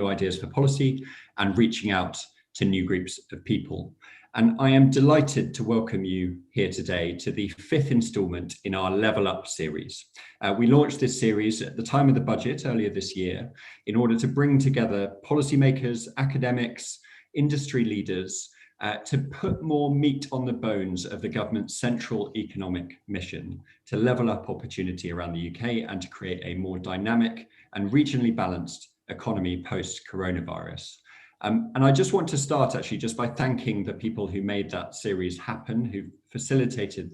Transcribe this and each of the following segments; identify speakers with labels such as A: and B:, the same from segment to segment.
A: new ideas for policy and reaching out to new groups of people. And I am delighted to welcome you here today to the 5th instalment in our Level Up series. We launched this series at the time of the budget earlier this year in order to bring together policymakers, academics, industry leaders to put more meat on the bones of the government's central economic mission to level up opportunity around the UK and to create a more dynamic and regionally balanced economy post-coronavirus. And I just want to start actually just by thanking the people who made that series happen, who facilitated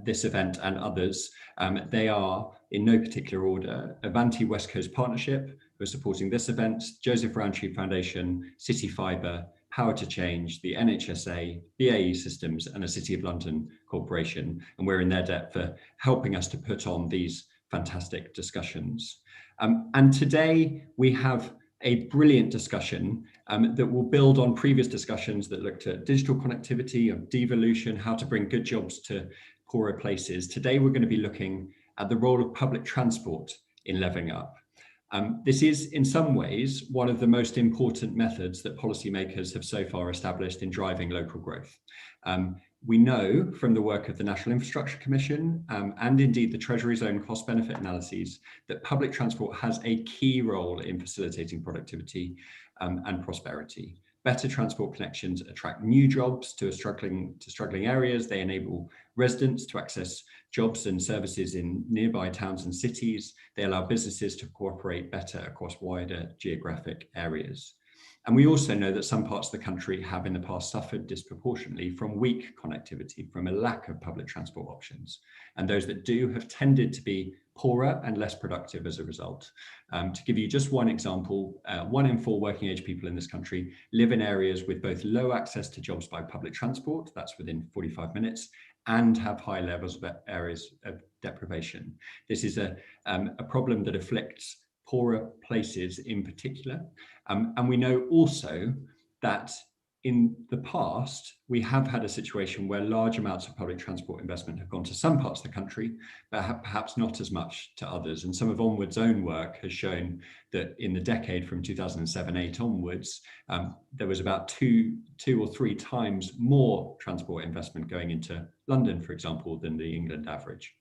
A: this event and others. They are, in no particular order, Avanti West Coast Partnership, who are supporting this event, Joseph Rowntree Foundation, City Fibre, Power to Change, the NHSA, BAE Systems, and the City of London Corporation. And we're in their debt for helping us to put on these fantastic discussions. And today we have a brilliant discussion that will build on previous discussions that looked at digital connectivity, of devolution, how to bring good jobs to poorer places. Today, we're going to be looking at the role of public transport in levelling up. This is, in some ways, one of the most important methods that policymakers have so far established in driving local growth. We know from the work of the National Infrastructure Commission and indeed the Treasury's own cost-benefit analyses that public transport has a key role in facilitating productivity and prosperity. Better transport connections attract new jobs to struggling areas. They enable residents to access jobs and services in nearby towns and cities. They allow businesses to cooperate better across wider geographic areas. And we also know that some parts of the country have in the past suffered disproportionately from weak connectivity, from a lack of public transport options. And those that do have tended to be poorer and less productive as a result. To give you just one example, 1 in 4 working age people in this country live in areas with both low access to jobs by public transport, that's within 45 minutes, and have high levels of areas of deprivation. This is a problem that afflicts poorer places in particular. And we know also that in the past, we have had a situation where large amounts of public transport investment have gone to some parts of the country, but perhaps not as much to others. And some of Onward's own work has shown that in the decade from 2007-8 onwards, there was about two or three times more transport investment going into London, for example, than the England average.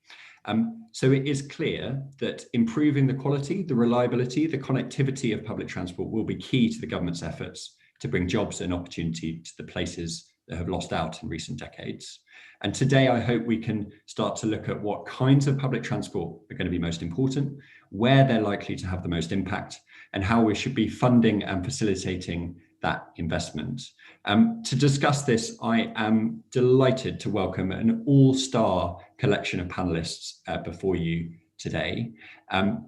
A: So it is clear that improving the quality, the reliability, the connectivity of public transport will be key to the government's efforts to bring jobs and opportunity to the places that have lost out in recent decades. And today, I hope we can start to look at what kinds of public transport are going to be most important, where they're likely to have the most impact, and how we should be funding and facilitating that investment. To discuss this, I am delighted to welcome an all-star collection of panelists before you today.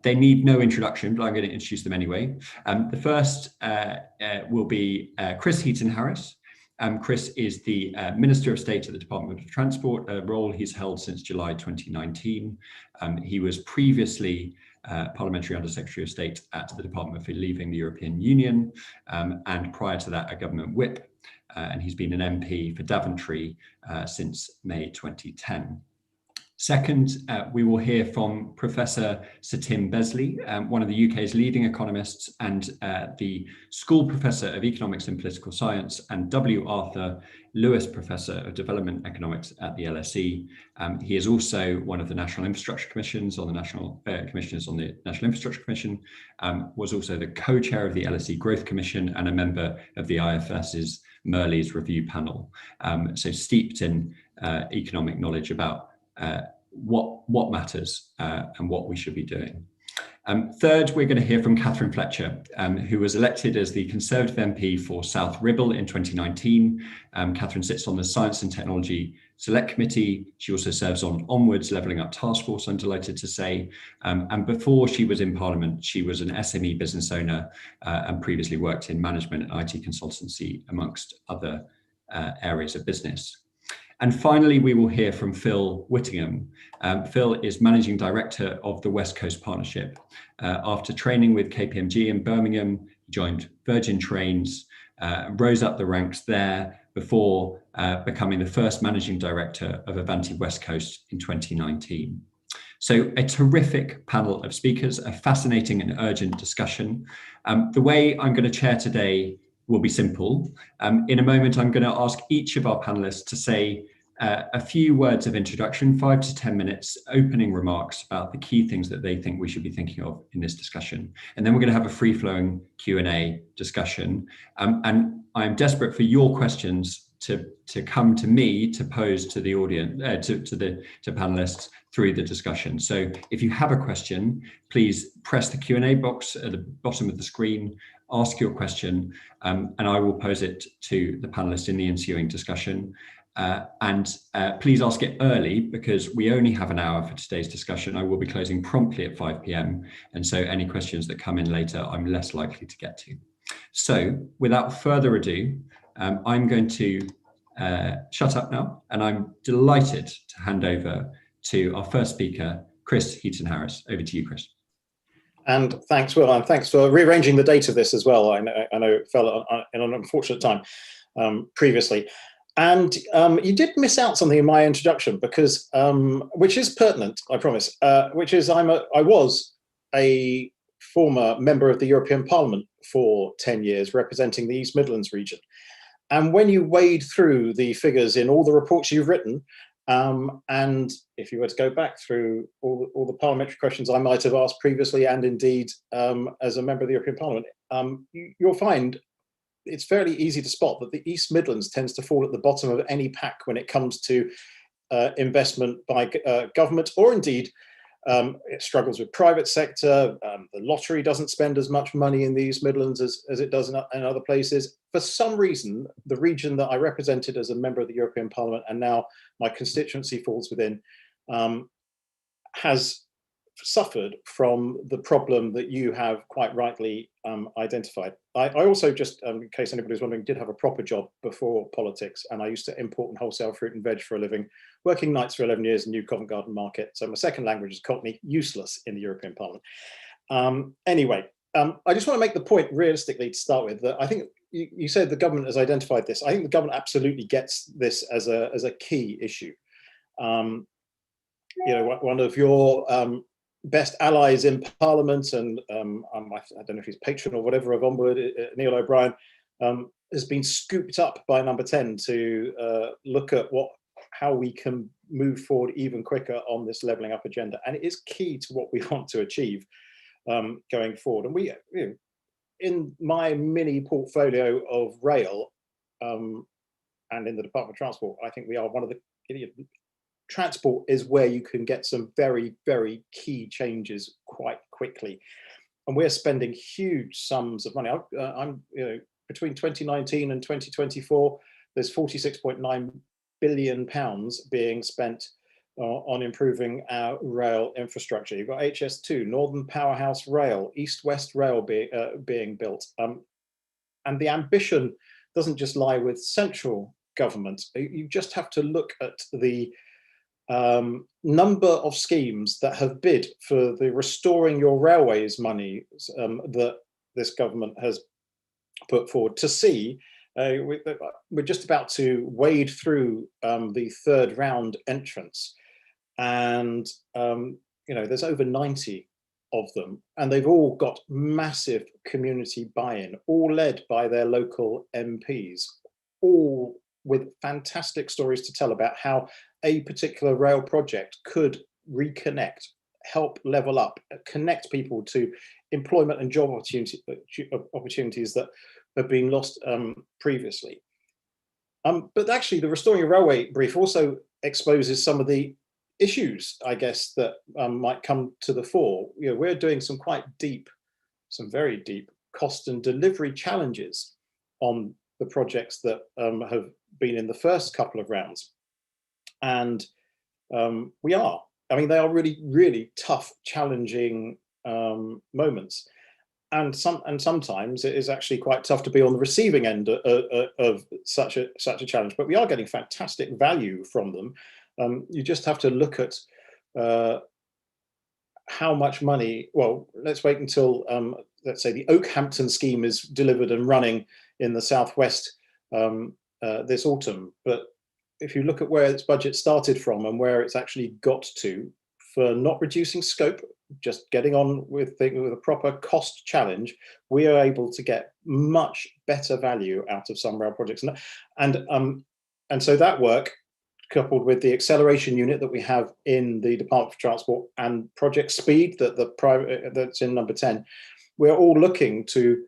A: They need no introduction, but I'm going to introduce them anyway. The first will be Chris Heaton-Harris. Chris is the Minister of State at the Department of Transport, a role he's held since July 2019. He was previously Parliamentary Under-Secretary of State at the Department for Leaving the European Union, and prior to that, a government whip. And he's been an MP for Daventry since May 2010. Second, we will hear from Professor Sir Tim Besley, one of the UK's leading economists and the School Professor of Economics and Political Science, and W. Arthur Lewis Professor of Development Economics at the LSE. He is also one of the National Infrastructure Commissioners on the National Infrastructure Commission, was also the co-chair of the LSE Growth Commission and a member of the IFS's Merley's Review Panel. So steeped in economic knowledge about what matters and what we should be doing. Third, we're going to hear from Catherine Fletcher, who was elected as the Conservative MP for South Ribble in 2019. Catherine sits on the Science and Technology Select Committee. She also serves on Onward's Levelling Up Task Force, I'm delighted to say. And before she was in Parliament, she was an SME business owner and previously worked in management and IT consultancy, amongst other areas of business. And finally, we will hear from Phil Whittingham. Phil is Managing Director of the West Coast Partnership. After training with KPMG in Birmingham, he joined Virgin Trains, rose up the ranks there before becoming the first Managing Director of Avanti West Coast in 2019. So a terrific panel of speakers, a fascinating and urgent discussion. The way I'm going to chair today will be simple. In a moment, I'm going to ask each of our panelists to say a few words of introduction, 5 to 10 minutes, opening remarks about the key things that they think we should be thinking of in this discussion. And then we're going to have a free-flowing Q&A discussion. And I'm desperate for your questions to come to me to pose to the audience, to panelists through the discussion. So if you have a question, please press the Q&A box at the bottom of the screen, ask your question, and I will pose it to the panelists in the ensuing discussion. Please ask it early because we only have an hour for today's discussion. I will be closing promptly at 5 p.m. And so any questions that come in later, I'm less likely to get to. So without further ado, I'm going to shut up now, and I'm delighted to hand over to our first speaker, Chris Heaton Harris. Over to you, Chris.
B: And thanks, Will, and thanks for rearranging the date of this as well. I know it fell in an unfortunate time previously. And you did miss out something in my introduction because, which is pertinent, I promise, which is I was a former member of the European Parliament for 10 years, representing the East Midlands region. And when you wade through the figures in all the reports you've written, and if you were to go back through all the parliamentary questions I might have asked previously, and indeed as a member of the European Parliament, you'll find it's fairly easy to spot that the East Midlands tends to fall at the bottom of any pack when it comes to investment by government, or indeed it struggles with private sector. The lottery doesn't spend as much money in the East Midlands as it does in other places. For some reason, the region that I represented as a member of the European Parliament, and now my constituency falls within, has suffered from the problem that you have quite rightly identified. I also just, in case anybody's wondering, did have a proper job before politics, and I used to import and wholesale fruit and veg for a living, working nights for 11 years in New Covent Garden Market. So my second language is Cockney, useless in the European Parliament. Anyway, I just want to make the point realistically to start with that I think you said the government has identified this. I think the government absolutely gets this as a key issue. You know, one of your best allies in Parliament, and I don't know if he's patron or whatever of Onward, Neil O'Brien, has been scooped up by Number 10 to look at how we can move forward even quicker on this levelling up agenda. And it is key to what we want to achieve going forward. And we, you know, in my mini portfolio of rail and in the Department of Transport, I think we are one of the transport is where you can get some very, very key changes quite quickly. And we're spending huge sums of money. I'm between 2019 and 2024, there's £46.9 billion being spent on improving our rail infrastructure. You've got HS2, Northern Powerhouse Rail, East-West Rail being built. And the ambition doesn't just lie with central government. You just have to look at the number of schemes that have bid for the Restoring Your Railways money that this government has put forward to see. We're just about to wade through the third round entrance, and you know, there's over 90 of them, and they've all got massive community buy-in, all led by their local MPs, all with fantastic stories to tell about how a particular rail project could reconnect, help level up, connect people to employment and job opportunities that have been lost previously. But actually, the Restoring Your Railway brief also exposes some of the issues, I guess, that might come to the fore. You know, we're doing some very deep cost and delivery challenges on the projects that have been in the first couple of rounds. And they are really, really tough, challenging moments. And sometimes it is actually quite tough to be on the receiving end of such a challenge. But we are getting fantastic value from them. You just have to look at how much money. Well, let's wait until let's say the Oakhampton scheme is delivered and running in the southwest this autumn. But if you look at where its budget started from and where it's actually got to, for not reducing scope, just getting on with a proper cost challenge, we are able to get much better value out of some rail projects. And so that work, coupled with the acceleration unit that we have in the Department for Transport and Project Speed that's in number 10, we're all looking to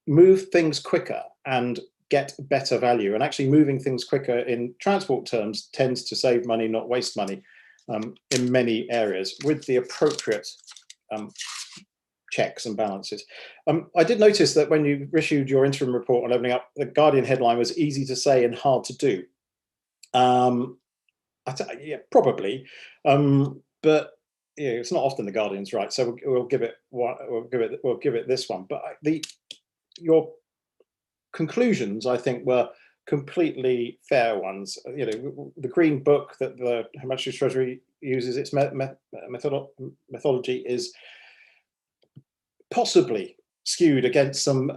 B: move things quicker and get better value. And actually moving things quicker in transport terms tends to save money, not waste money, in many areas with the appropriate checks and balances. I did notice that when you issued your interim report on Levelling Up, the Guardian headline was easy to say and hard to do. Yeah, probably, but yeah, it's not often the Guardian's right, so we'll give it this one. But your conclusions, I think, were completely fair ones. You know, the Green Book that the Her Majesty's Treasury uses, its methodology is possibly skewed against some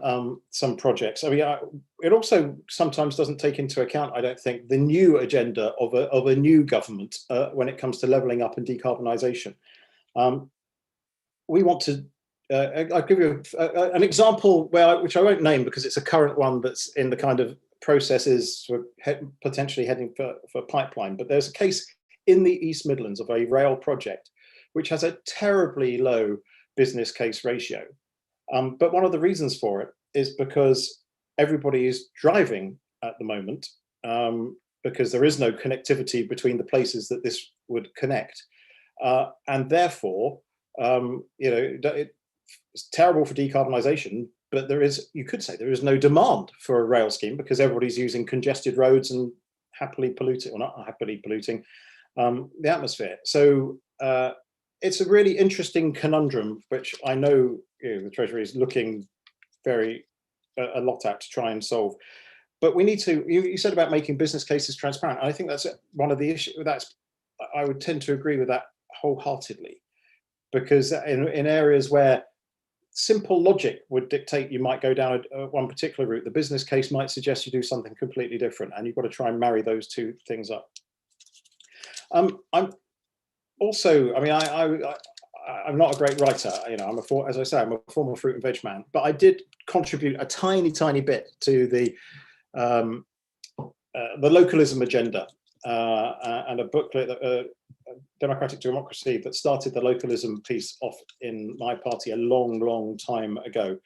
B: projects. I mean, it also sometimes doesn't take into account, I don't think, the new agenda of a new government when it comes to levelling up and decarbonisation. We want to. I'll give you an example which I won't name because it's a current one that's in the kind of processes for potentially heading for pipeline. But there's a case in the East Midlands of a rail project which has a terribly low business case ratio. But one of the reasons for it is because everybody is driving at the moment because there is no connectivity between the places that this would connect. And therefore, it's terrible for decarbonisation, but you could say there is no demand for a rail scheme because everybody's using congested roads and happily polluting, or not happily polluting, the atmosphere. So it's a really interesting conundrum, which I know the Treasury is looking a lot at to try and solve. But we need to, you said about making business cases transparent. I think that's one of the issues. I would tend to agree with that wholeheartedly, because in areas where simple logic would dictate you might go down one particular route, the business case might suggest you do something completely different, and you've got to try and marry those two things up. I'm also, I mean, I'm not a great writer. You know, as I say, I'm a former fruit and veg man, but I did contribute a tiny bit to the localism agenda and a booklet, Democratic Democracy, that started the localism piece off in my party a long time ago.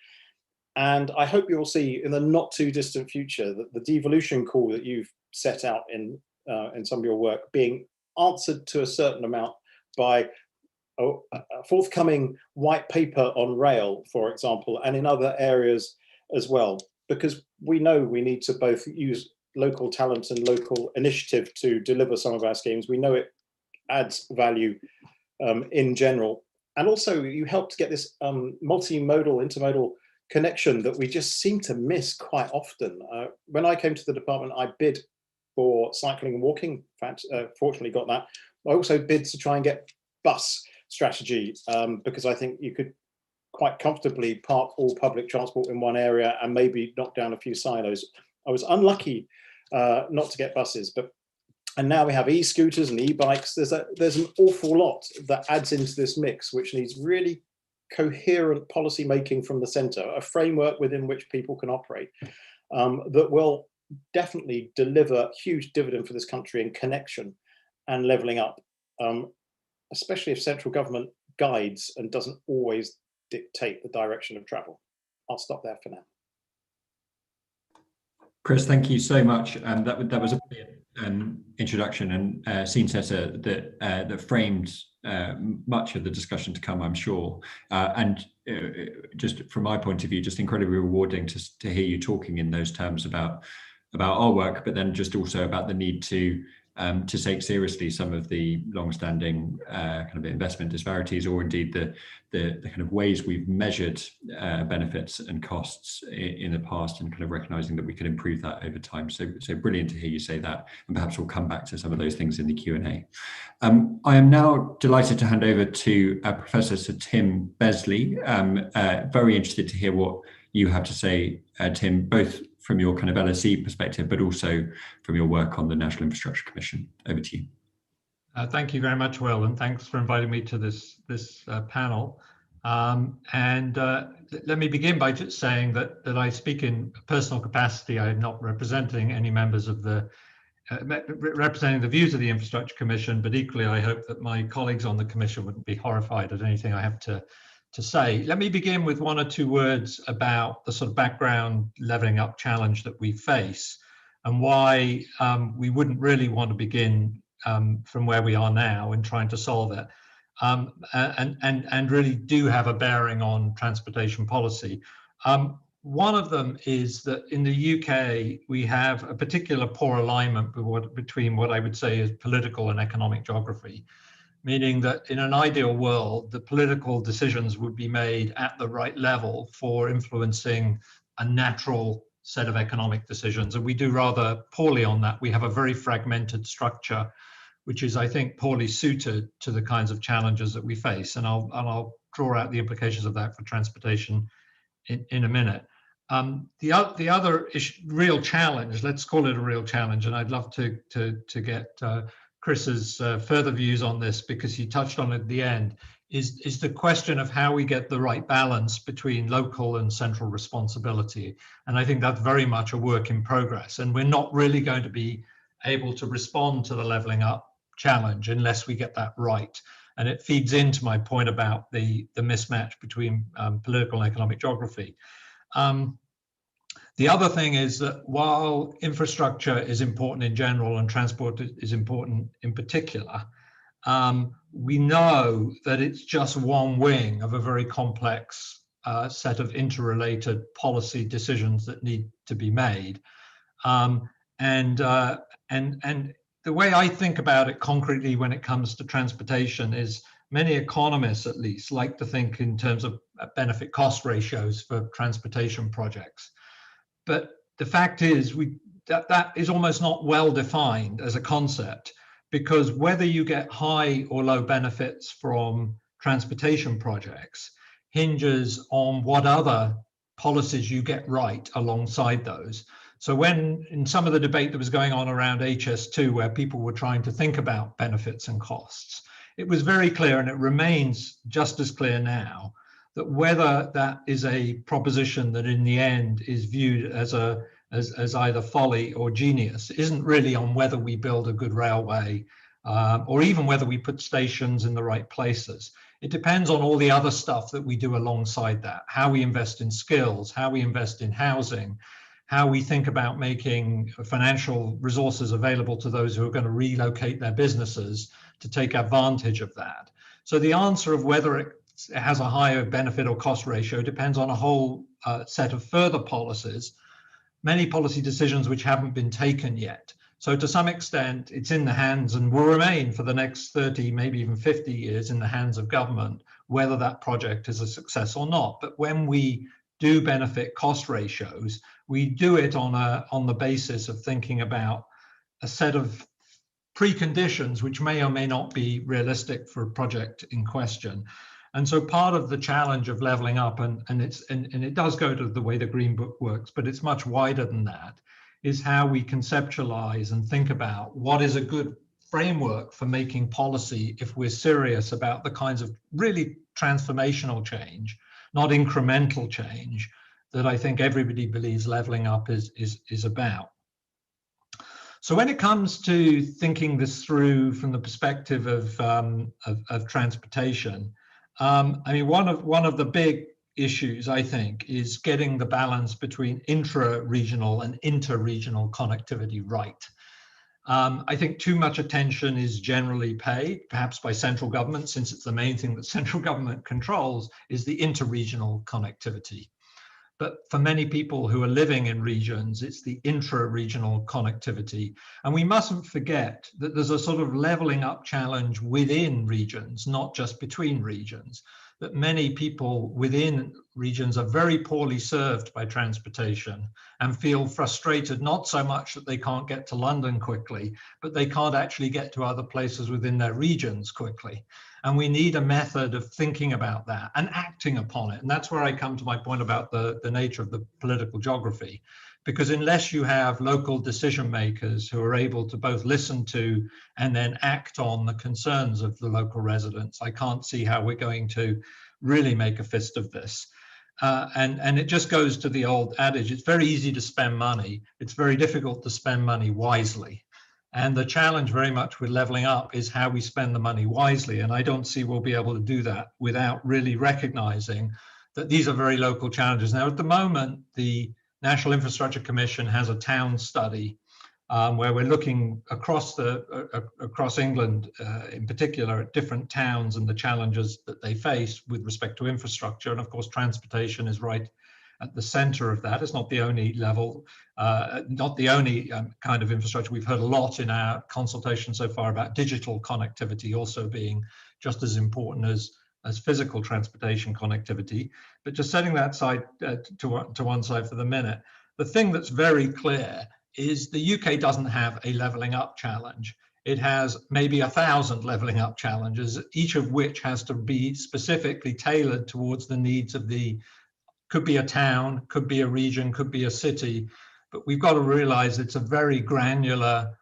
B: And I hope you will see in the not too distant future that the devolution call that you've set out in some of your work being answered to a certain amount by a forthcoming white paper on rail, for example, and in other areas as well, because we know we need to both use local talent and local initiative to deliver some of our schemes. We know it adds value in general. And also you help to get this multimodal, intermodal connection that we just seem to miss quite often. When I came to the department, I bid for cycling and walking. In fact, fortunately got that. I also bid to try and get bus strategy because I think you could quite comfortably park all public transport in one area and maybe knock down a few silos. I was unlucky not to get buses, and now we have e-scooters and e-bikes. There's an awful lot that adds into this mix, which needs really coherent policy making from the centre, a framework within which people can operate that will definitely deliver huge dividend for this country in connection and levelling up, especially if central government guides and doesn't always dictate the direction of travel. I'll stop there for now.
A: Chris, thank you so much. That was a brilliant introduction and scene setter that framed much of the discussion to come, I'm sure. And just from my point of view, just incredibly rewarding to hear you talking in those terms about our work, but then just also about the need to take seriously some of the long-standing kind of investment disparities, or indeed the kind of ways we've measured benefits and costs in the past, and kind of recognizing that we can improve that over time. So brilliant to hear you say that, and perhaps we'll come back to some of those things in the Q&A. I am now delighted to hand over to Professor Sir Tim Besley. Very interested to hear what you have to say, Tim, both from your kind of LSE perspective, but also from your work on the National Infrastructure Commission. Over to you.
C: Thank you very much, Will, and thanks for inviting me to this panel. Let me begin by just saying that I speak in personal capacity. I'm not representing any members of the representing the views of the Infrastructure Commission, but equally I hope that my colleagues on the Commission wouldn't be horrified at anything I have to say. Let me begin with one or two words about the sort of background levelling up challenge that we face and why we wouldn't really want to begin from where we are now in trying to solve it, and really do have a bearing on transportation policy. One of them is that in the UK, we have a particular poor alignment between what I would say is political and economic geography, meaning that in an ideal world, the political decisions would be made at the right level for influencing a natural set of economic decisions. And we do rather poorly on that. We have a very fragmented structure, which is, I think, poorly suited to the kinds of challenges that we face. And I'll draw out the implications of that for transportation in a minute. The other real challenge, let's call it a real challenge, and I'd love to get Chris's further views on this, because he touched on it at the end, is the question of how we get the right balance between local and central responsibility. And I think that's very much a work in progress. And we're not really going to be able to respond to the levelling up challenge unless we get that right. And it feeds into my point about the mismatch between political and economic geography. The other thing is that while infrastructure is important in general and transport is important in particular, we know that it's just one wing of a very complex set of interrelated policy decisions that need to be made. And the way I think about it concretely when it comes to transportation is many economists, at least, like to think in terms of benefit cost ratios for transportation projects. But the fact is that is almost not well defined as a concept, because whether you get high or low benefits from transportation projects hinges on what other policies you get right alongside those. So when in some of the debate that was going on around HS2, where people were trying to think about benefits and costs, it was very clear, and it remains just as clear now, that whether that is a proposition that in the end is viewed as either folly or genius isn't really on whether we build a good railway or even whether we put stations in the right places. It depends on all the other stuff that we do alongside that, how we invest in skills, how we invest in housing, how we think about making financial resources available to those who are going to relocate their businesses to take advantage of that. So the answer of whether it has a higher benefit or cost ratio depends on a whole set of further policies, many policy decisions which haven't been taken yet. So to some extent, it's in the hands and will remain for the next 30, maybe even 50 years in the hands of government, whether that project is a success or not. But when we do benefit cost ratios, we do it on the basis of thinking about a set of preconditions which may or may not be realistic for a project in question. And so part of the challenge of levelling up, and it does go to the way the Green Book works, but it's much wider than that, is how we conceptualize and think about what is a good framework for making policy if we're serious about the kinds of really transformational change, not incremental change, that I think everybody believes levelling up is about. So when it comes to thinking this through from the perspective of transportation, I mean, one of the big issues, I think, is getting the balance between intra-regional and inter-regional connectivity right. I think too much attention is generally paid, perhaps by central government, since it's the main thing that central government controls, is the inter-regional connectivity. But for many people who are living in regions, it's the intra-regional connectivity. And we mustn't forget that there's a sort of levelling up challenge within regions, not just between regions, that many people within regions are very poorly served by transportation and feel frustrated, not so much that they can't get to London quickly, but they can't actually get to other places within their regions quickly. And we need a method of thinking about that and acting upon it. And that's where I come to my point about the nature of the political geography. Because unless you have local decision makers who are able to both listen to and then act on the concerns of the local residents, I can't see how we're going to really make a fist of this. And it just goes to the old adage, it's very easy to spend money. It's very difficult to spend money wisely. And the challenge very much with levelling up is how we spend the money wisely. And I don't see we'll be able to do that without really recognising that these are very local challenges. Now, at the moment, the National Infrastructure Commission has a town study where we're looking across England, in particular, at different towns and the challenges that they face with respect to infrastructure. And of course, transportation is right at the centre of that. It's not the only level, not the only kind of infrastructure. We've heard a lot in our consultation so far about digital connectivity also being just as important as physical transportation connectivity. But just setting that side to one side for the minute, the thing that's very clear is the UK doesn't have a levelling up challenge. It has maybe 1,000 levelling up challenges, each of which has to be specifically tailored towards the needs of could be a town, could be a region, could be a city. But we've got to realise it's a very granular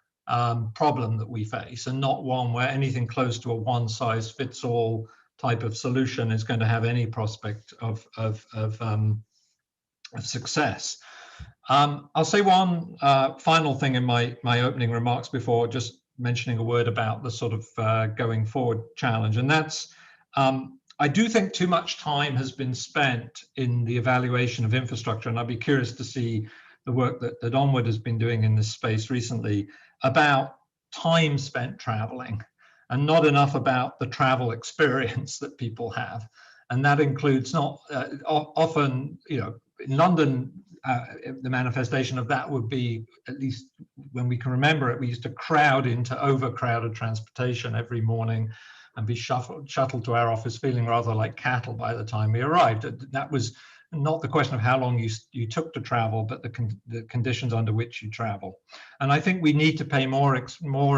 C: problem that we face, and not one where anything close to a one-size-fits-all type of solution is going to have any prospect of success. I'll say one final thing in my opening remarks before just mentioning a word about the sort of going forward challenge, and that's I do think too much time has been spent in the evaluation of infrastructure, and I'd be curious to see the work that Onward has been doing in this space recently about time spent traveling, and not enough about the travel experience that people have. And that includes not often, in London, the manifestation of that would be, at least when we can remember it, we used to crowd into overcrowded transportation every morning and be shuttled to our office feeling rather like cattle by the time we arrived. That was not the question of how long you took to travel, but the conditions under which you travel. And I think we need to pay more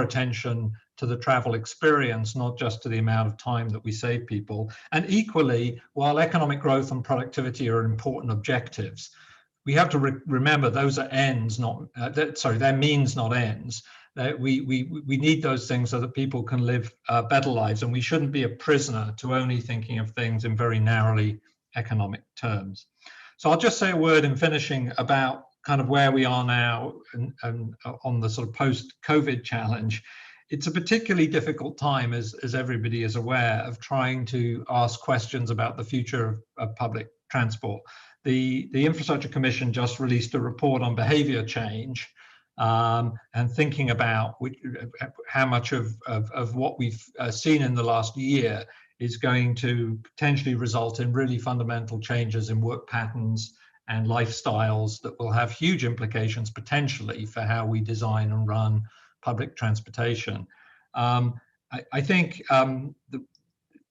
C: attention to the travel experience, not just to the amount of time that we save people. And equally, while economic growth and productivity are important objectives, we have to remember those are ends, they're means, not ends. We need those things so that people can live better lives, and we shouldn't be a prisoner to only thinking of things in very narrowly economic terms. So I'll just say a word in finishing about kind of where we are now and on the sort of post-COVID challenge. It's a particularly difficult time, as everybody is aware, of trying to ask questions about the future of public transport. The Infrastructure Commission just released a report on behaviour change, and thinking about how much of what we've seen in the last year is going to potentially result in really fundamental changes in work patterns and lifestyles that will have huge implications potentially for how we design and run public transportation. I think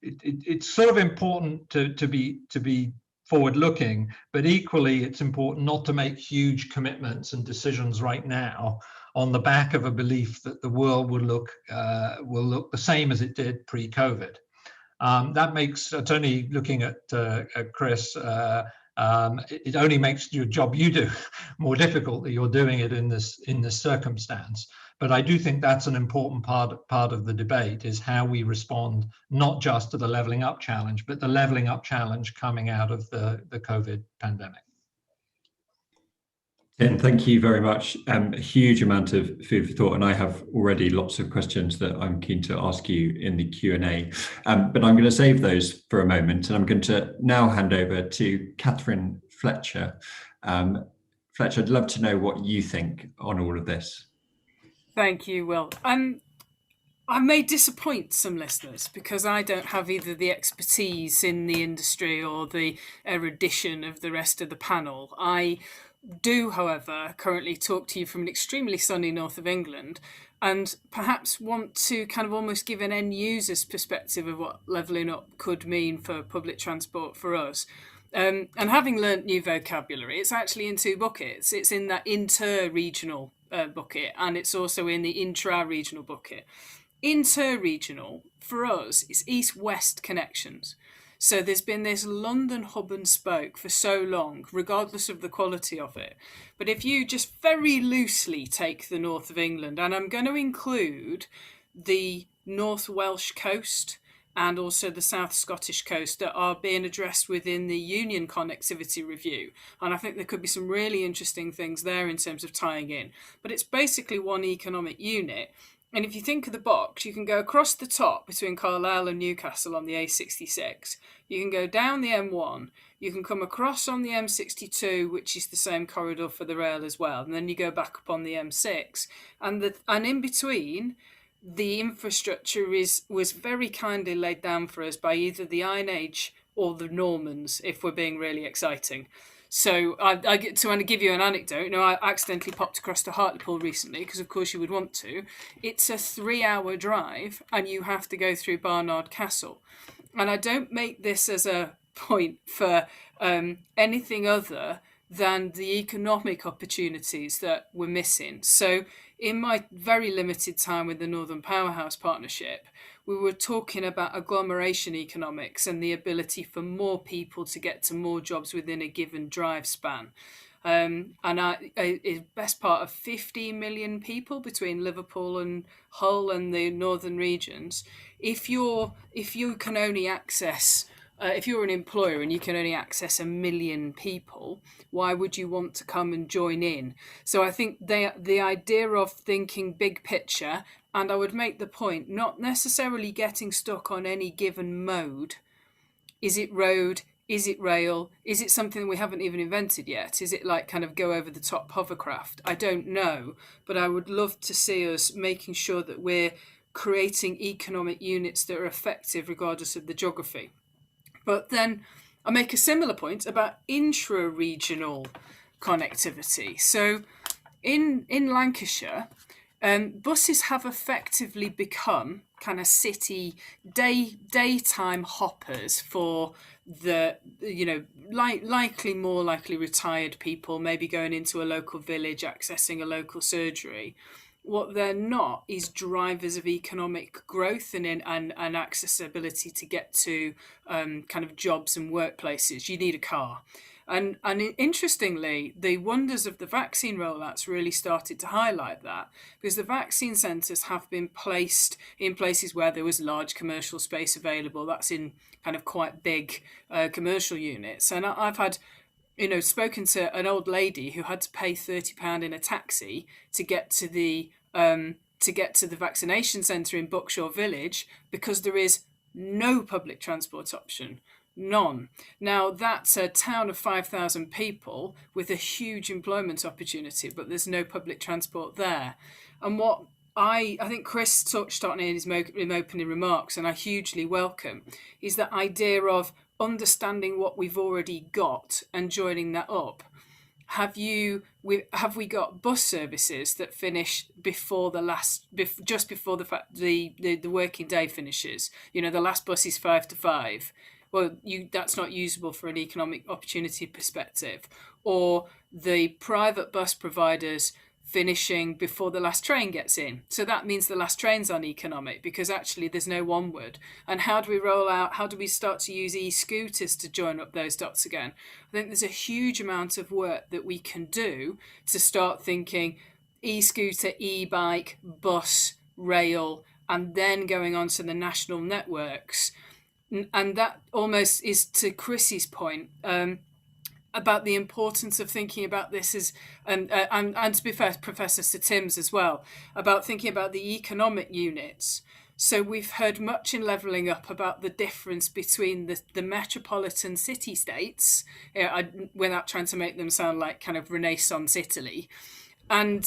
C: it's sort of important to be forward-looking, but equally it's important not to make huge commitments and decisions right now on the back of a belief that the world will look the same as it did pre-COVID. That makes, it's only looking at Chris, it only makes your job you do more difficult that you're doing it in this circumstance. But I do think that's an important part of the debate, is how we respond not just to the levelling up challenge, but the levelling up challenge coming out of the COVID pandemic.
A: Tim, thank you very much. A huge amount of food for thought, and I have already lots of questions that I'm keen to ask you in the Q&A, but I'm going to save those for a moment, and I'm going to now hand over to Catherine Fletcher. Fletcher, I'd love to know what you think on all of this.
D: Thank you, Will. I may disappoint some listeners because I don't have either the expertise in the industry or the erudition of the rest of the panel. I do, however, currently talk to you from an extremely sunny north of England, and perhaps want to kind of almost give an end user's perspective of what levelling up could mean for public transport for us. And having learnt new vocabulary, it's actually in two buckets. It's in that inter-regional bucket, and it's also in the intra-regional bucket. Inter-regional, for us, is east-west connections. So there's been this London hub and spoke for so long, regardless of the quality of it. But if you just very loosely take the north of England, and I'm going to include the North Welsh coast and also the South Scottish coast that are being addressed within the Union Connectivity Review. And I think there could be some really interesting things there in terms of tying in. But it's basically one economic unit. And if you think of the box, you can go across the top between Carlisle and Newcastle on the A66. You can go down the M1. You can come across on the M62, which is the same corridor for the rail as well. And then you go back up on the M6. And in between, the infrastructure was very kindly laid down for us by either the Iron Age or the Normans, if we're being really exciting. So I get to give you an anecdote. I accidentally popped across to Hartlepool recently because, of course, you would want to. It's a 3-hour drive, and you have to go through Barnard Castle. And I don't make this as a point for anything other than the economic opportunities that we're missing. So in my very limited time with the Northern Powerhouse Partnership, we were talking about agglomeration economics and the ability for more people to get to more jobs within a given drive span. And a best part of 15 million people between Liverpool and Hull and the northern regions. If you can only access if you're an employer and you can only access 1 million people, why would you want to come and join in? So I think the idea of thinking big picture, and I would make the point, not necessarily getting stuck on any given mode. Is it road? Is it rail? Is it something we haven't even invented yet? Is it like kind of go over the top hovercraft? I don't know, but I would love to see us making sure that we're creating economic units that are effective regardless of the geography. But then I make a similar point about intra-regional connectivity. So in Lancashire, buses have effectively become kind of city daytime hoppers for the more likely retired people, maybe going into a local village, accessing a local surgery. What they're not is drivers of economic growth and accessibility to get to kind of jobs and workplaces. You need a car. And interestingly, the wonders of the vaccine rollouts really started to highlight that, because the vaccine centres have been placed in places where there was large commercial space available. That's in kind of quite big commercial units. And I've had spoken to an old lady who had to pay £30 in a taxi to get to the vaccination centre in Buckshaw Village because there is no public transport option. None. Now, that's a town of 5,000 people with a huge employment opportunity, but there's no public transport there. And what I think Chris touched on in his opening remarks, and I hugely welcome, is that idea of understanding what we've already got and joining that up. Have we got bus services that finish before just before the working day finishes? The last bus is 5 to 5. Well, that's not usable for an economic opportunity perspective. Or the private bus providers finishing before the last train gets in. So that means the last train's uneconomic because actually there's no onward. And how do we start to use e-scooters to join up those dots again? I think there's a huge amount of work that we can do to start thinking e-scooter, e-bike, bus, rail, and then going on to the national networks. And that almost is to Chrissy's point, about the importance of thinking about this as, and to be fair, Professor Sir Tim's as well, about thinking about the economic units. So we've heard much in Levelling Up about the difference between the metropolitan city-states, without trying to make them sound like kind of Renaissance Italy, and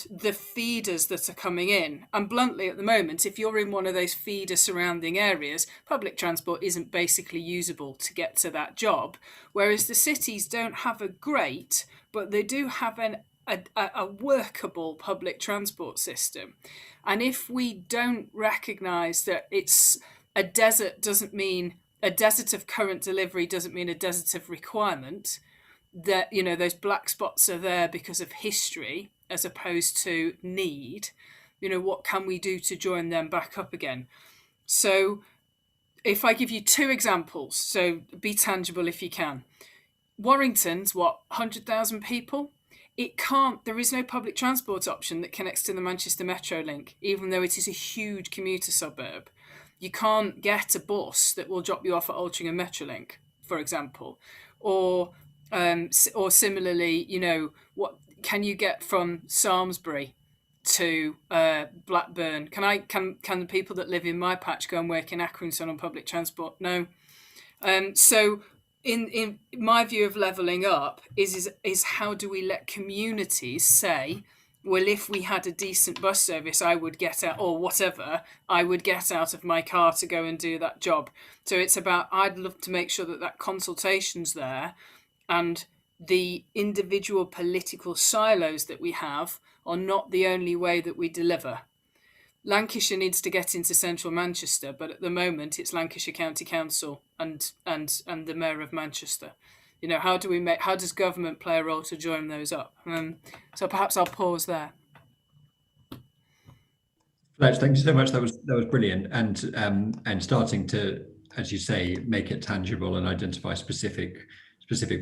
D: the feeders that are coming in. And bluntly, at the moment, if you're in one of those feeder surrounding areas, public transport isn't basically usable to get to that job. Whereas the cities don't have a great, but they do have a workable public transport system. And if we don't recognise that it's a desert doesn't mean a desert of current delivery doesn't mean a desert of requirement. That, you know, those black spots are there because of history as opposed to need. You know, what can we do to join them back up again? So if I give you two examples, so be tangible if you can. Warrington's, 100,000 people? There is no public transport option that connects to the Manchester Metro link, even though it is a huge commuter suburb. You can't get a bus that will drop you off at Altrincham Metrolink, for example. Or similarly, you know, what can you get from Samlesbury to Blackburn? Can the people that live in my patch go and work in Accrington on public transport? No. So in my view of levelling up is how do we let communities say, well, if we had a decent bus service, I would get out, or whatever, I would get out of my car to go and do that job. So it's about, I'd love to make sure that consultation's there, and the individual political silos that we have are not the only way that we deliver. Lancashire needs to get into central Manchester, but at the moment it's Lancashire County Council and the Mayor of Manchester. You know, how does government play a role to join those up? So perhaps I'll pause there.
A: Fletch, thank you so much. That was brilliant, and starting to, as you say, make it tangible and identify specific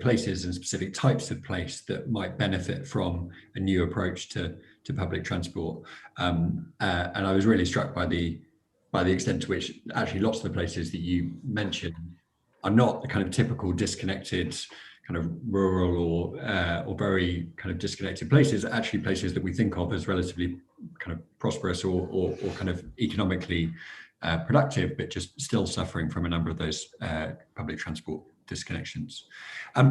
A: places and specific types of place that might benefit from a new approach to public transport. And I was really struck by the extent to which actually lots of the places that you mentioned are not the kind of typical disconnected kind of rural or very kind of disconnected places, actually places that we think of as relatively kind of prosperous or kind of economically productive, but just still suffering from a number of those public transport disconnections.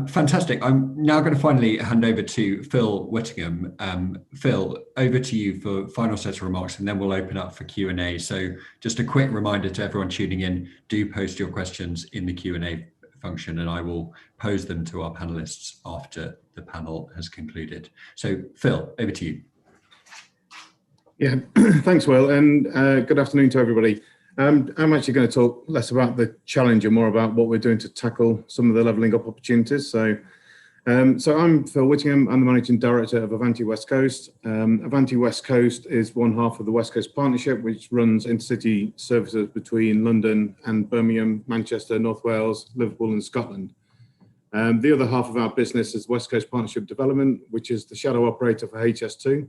A: Fantastic. I'm now going to finally hand over to Phil Whittingham. Phil, over to you for final set of remarks, and then we'll open up for Q&A. So just a quick reminder to everyone tuning in, do post your questions in the Q&A function, and I will pose them to our panelists after the panel has concluded. So Phil, over to you.
E: Yeah, thanks, Will, and good afternoon to everybody. I'm actually going to talk less about the challenge and more about what we're doing to tackle some of the levelling up opportunities. So I'm Phil Whittingham. I'm the Managing Director of Avanti West Coast. Avanti West Coast is one half of the West Coast Partnership, which runs intercity services between London and Birmingham, Manchester, North Wales, Liverpool and Scotland. The other half of our business is West Coast Partnership Development, which is the shadow operator for HS2.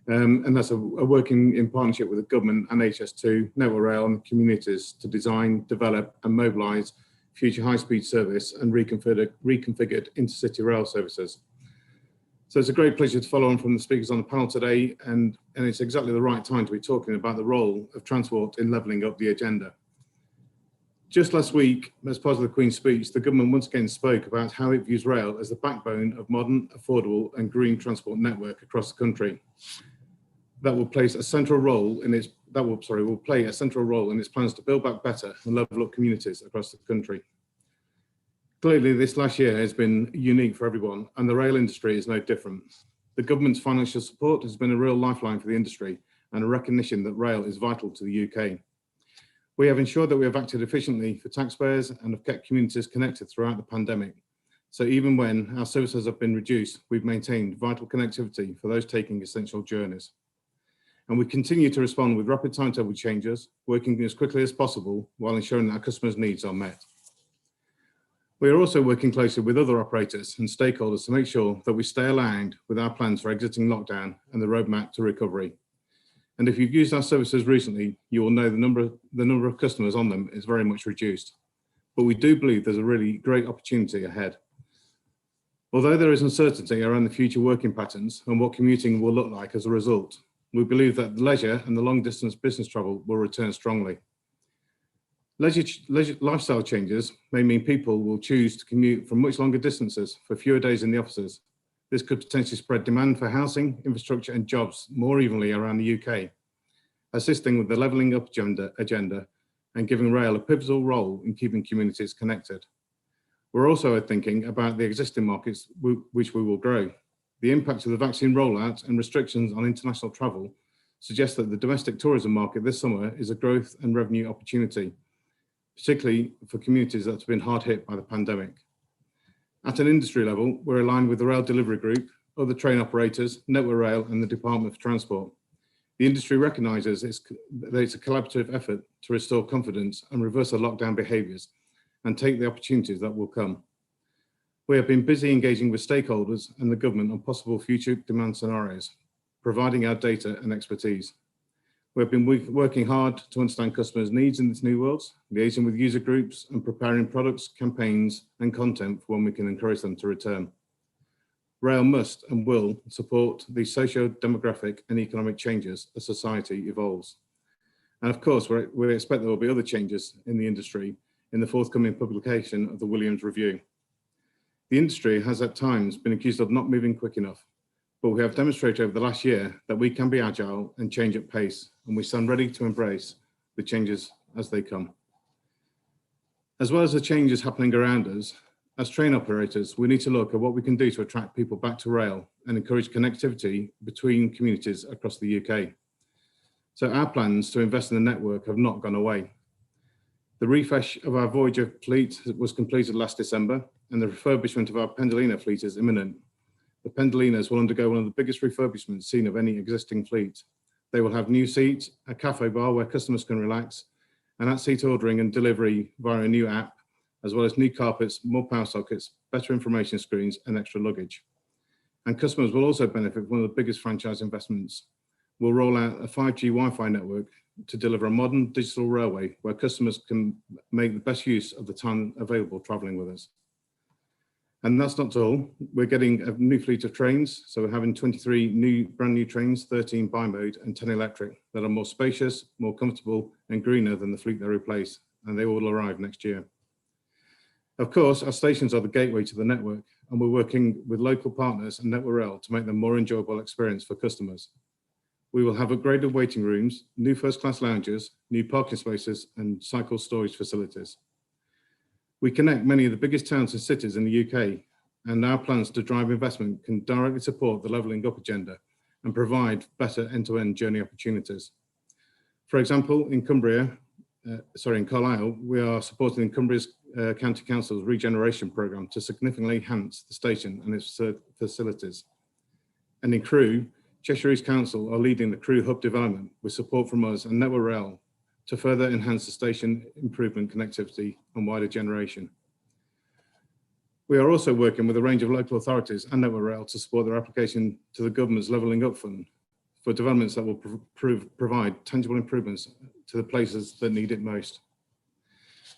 E: And that's a working in partnership with the government and HS2, Network Rail and communities to design, develop and mobilise future high-speed service and reconfigured intercity rail services. So it's a great pleasure to follow on from the speakers on the panel today, and it's exactly the right time to be talking about the role of transport in levelling up the agenda. Just last week, as part of the Queen's speech, the government once again spoke about how it views rail as the backbone of modern, affordable and green transport network across the country. That will play a central role in its plans to build back better and level up communities across the country. Clearly, this last year has been unique for everyone, and the rail industry is no different. The government's financial support has been a real lifeline for the industry and a recognition that rail is vital to the UK. We have ensured that we have acted efficiently for taxpayers and have kept communities connected throughout the pandemic. So even when our services have been reduced, we've maintained vital connectivity for those taking essential journeys. And we continue to respond with rapid timetable changes, working as quickly as possible while ensuring that our customers' needs are met. We are also working closely with other operators and stakeholders to make sure that we stay aligned with our plans for exiting lockdown and the roadmap to recovery. And if you've used our services recently, you will know the number of customers on them is very much reduced. But we do believe there's a really great opportunity ahead. Although there is uncertainty around the future working patterns and what commuting will look like as a result, we believe that leisure and the long distance business travel will return strongly. Leisure lifestyle changes may mean people will choose to commute from much longer distances for fewer days in the offices. This could potentially spread demand for housing, infrastructure and jobs more evenly around the UK, assisting with the levelling up agenda and giving rail a pivotal role in keeping communities connected. We're also thinking about the existing markets which we will grow. The impact of the vaccine rollout and restrictions on international travel suggest that the domestic tourism market this summer is a growth and revenue opportunity. particularly for communities that have been hard hit by the pandemic. At an industry level, we're aligned with the Rail Delivery Group, other train operators, Network Rail and the Department for Transport. The industry recognises that it's a collaborative effort to restore confidence and reverse the lockdown behaviours and take the opportunities that will come. We have been busy engaging with stakeholders and the government on possible future demand scenarios, providing our data and expertise. We have been working hard to understand customers' needs in this new world, liaising with user groups and preparing products, campaigns and content for when we can encourage them to return. Rail must and will support these socio-demographic and economic changes as society evolves. And of course, we expect there will be other changes in the industry in the forthcoming publication of the Williams Review. The industry has at times been accused of not moving quick enough, but we have demonstrated over the last year that we can be agile and change at pace, and we stand ready to embrace the changes as they come. As well as the changes happening around us, as train operators, we need to look at what we can do to attract people back to rail and encourage connectivity between communities across the UK. So our plans to invest in the network have not gone away. The refresh of our Voyager fleet was completed last December, and the refurbishment of our Pendolino fleet is imminent. The Pendolinos will undergo one of the biggest refurbishments seen of any existing fleet. They will have new seats, a cafe bar where customers can relax, and at-seat ordering and delivery via a new app, as well as new carpets, more power sockets, better information screens and extra luggage. And customers will also benefit from one of the biggest franchise investments. We'll roll out a 5G Wi-Fi network to deliver a modern digital railway where customers can make the best use of the time available travelling with us. And that's not all. We're getting a new fleet of trains. So we're having 23 brand new trains, 13 bi-mode and 10 electric, that are more spacious, more comfortable and greener than the fleet they replace. And they will arrive next year. Of course, our stations are the gateway to the network, and we're working with local partners and Network Rail to make them a more enjoyable experience for customers. We will have upgraded waiting rooms, new first-class lounges, new parking spaces and cycle storage facilities. We connect many of the biggest towns and cities in the UK, and our plans to drive investment can directly support the levelling up agenda and provide better end-to-end journey opportunities. For example, in Carlisle, we are supporting Cumbria's County Council's regeneration programme to significantly enhance the station and its facilities. And in Crewe, Cheshire East Council are leading the Crewe Hub development with support from us and Network Rail to further enhance the station improvement connectivity and wider generation. We are also working with a range of local authorities and Network Rail to support their application to the government's Levelling Up Fund for developments that will provide tangible improvements to the places that need it most.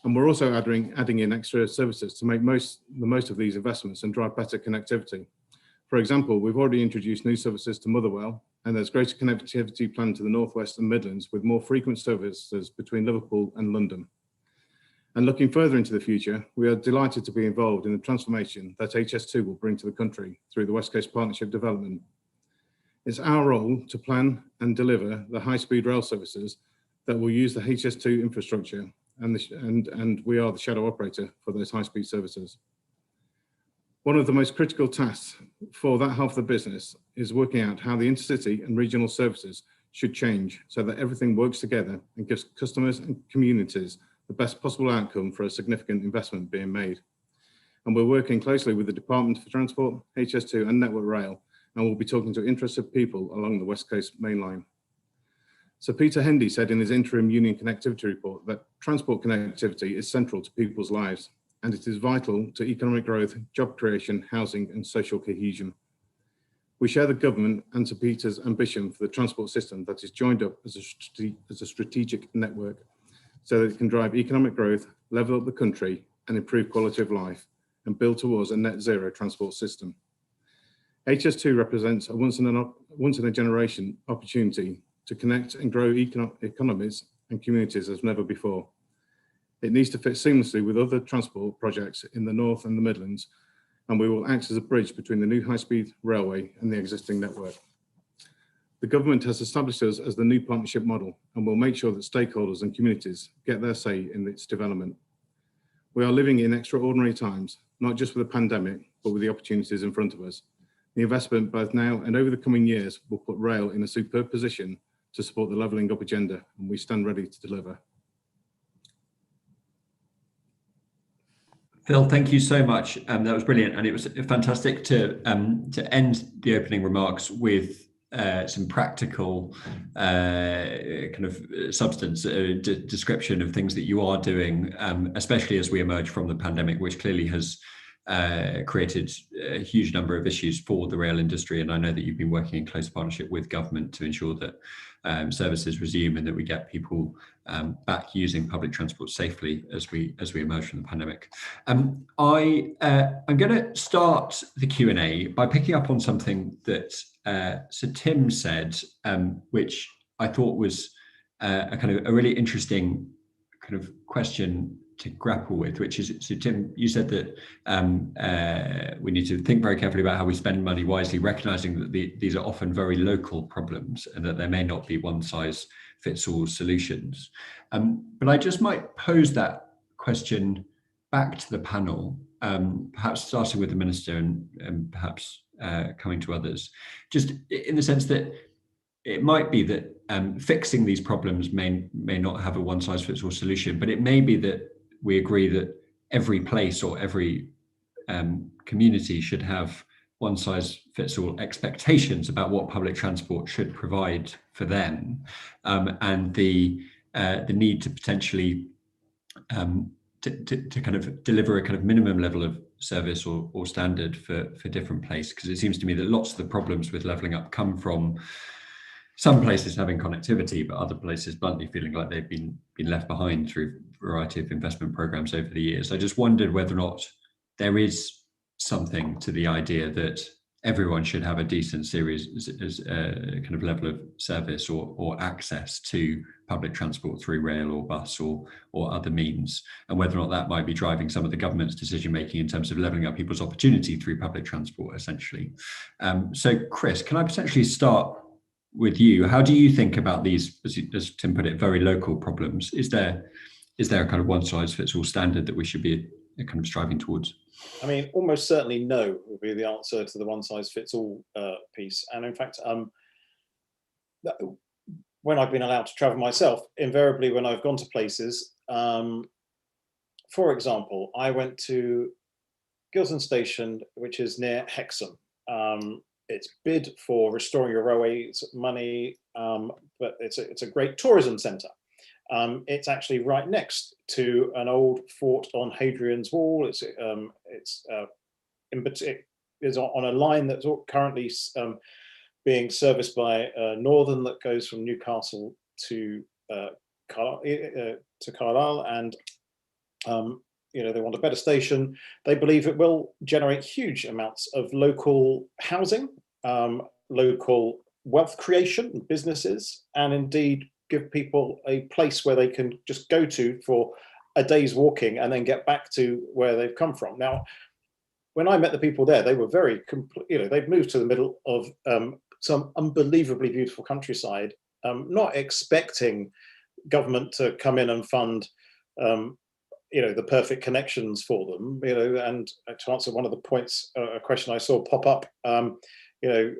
E: And we're also adding in extra services to make the most of these investments and drive better connectivity. For example, we've already introduced new services to Motherwell, and there's greater connectivity planned to the North West and Midlands with more frequent services between Liverpool and London. And looking further into the future, we are delighted to be involved in the transformation that HS2 will bring to the country through the West Coast Partnership development. It's our role to plan and deliver the high-speed rail services that will use the HS2 infrastructure, and we are the shadow operator for those high-speed services. One of the most critical tasks for that half of the business is working out how the intercity and regional services should change so that everything works together and gives customers and communities the best possible outcome for a significant investment being made. And we're working closely with the Department for Transport, HS2 and Network Rail, and we'll be talking to interested people along the West Coast Main Line. So Peter Hendy said in his interim Union Connectivity report that transport connectivity is central to people's lives, and it is vital to economic growth, job creation, housing and social cohesion. We share the government and Sir Peter's ambition for the transport system that is joined up as a strategic network so that it can drive economic growth, level up the country and improve quality of life and build towards a net zero transport system. HS2 represents a once in a generation opportunity to connect and grow economies and communities as never before. It needs to fit seamlessly with other transport projects in the North and the Midlands, and we will act as a bridge between the new high-speed railway and the existing network. The government has established us as the new partnership model and will make sure that stakeholders and communities get their say in its development. We are living in extraordinary times, not just with the pandemic, but with the opportunities in front of us. The investment both now and over the coming years will put rail in a superb position to support the levelling up agenda, and we stand ready to deliver.
A: Phil, thank you so much. That was brilliant, and it was fantastic to end the opening remarks with some practical kind of substance description of things that you are doing, especially as we emerge from the pandemic, which clearly has created a huge number of issues for the rail industry. And I know that you've been working in close partnership with government to ensure that services resume and that we get people back using public transport safely as we emerge from the pandemic. I'm going to start the Q&A by picking up on something that Sir Tim said, which I thought was a kind of a really interesting kind of question to grapple with, which is, so Tim, you said that we need to think very carefully about how we spend money wisely, recognizing that these are often very local problems and that there may not be one size fits all solutions. But I just might pose that question back to the panel, perhaps starting with the Minister and perhaps coming to others, just in the sense that it might be that fixing these problems may not have a one size fits all solution, but it may be that we agree that every place or every community should have one size fits all expectations about what public transport should provide for them, and the need to potentially to kind of deliver a kind of minimum level of service or standard for different places. Because it seems to me that lots of the problems with levelling up come from some places having connectivity, but other places bluntly feeling like they've been left behind through a variety of investment programs over the years. I just wondered whether or not there is something to the idea that everyone should have a decent series as a kind of level of service or access to public transport through rail or bus or other means, and whether or not that might be driving some of the government's decision making in terms of levelling up people's opportunity through public transport, essentially. So, Chris, can I potentially start with you? How do you think about these, as Tim put it, very local problems? Is there a kind of one size fits all standard that we should be kind of striving towards?
B: I mean, almost certainly no would be the answer to the one size fits all piece. And in fact, when I've been allowed to travel myself, invariably when I've gone to places, for example, I went to Gilson Station, which is near Hexham. It's bid for restoring your railways money, but it's a great tourism centre. It's actually right next to an old fort on Hadrian's Wall. It is on a line that's currently being serviced by Northern that goes from Newcastle to Carlisle, and they want a better station. They believe it will generate huge amounts of local housing, local wealth creation, businesses, and indeed give people a place where they can just go to for a day's walking and then get back to where they've come from. Now, when I met the people there, they were very, they've moved to the middle of some unbelievably beautiful countryside, not expecting government to come in and fund the perfect connections for them, and to answer one of the points, a question I saw pop up,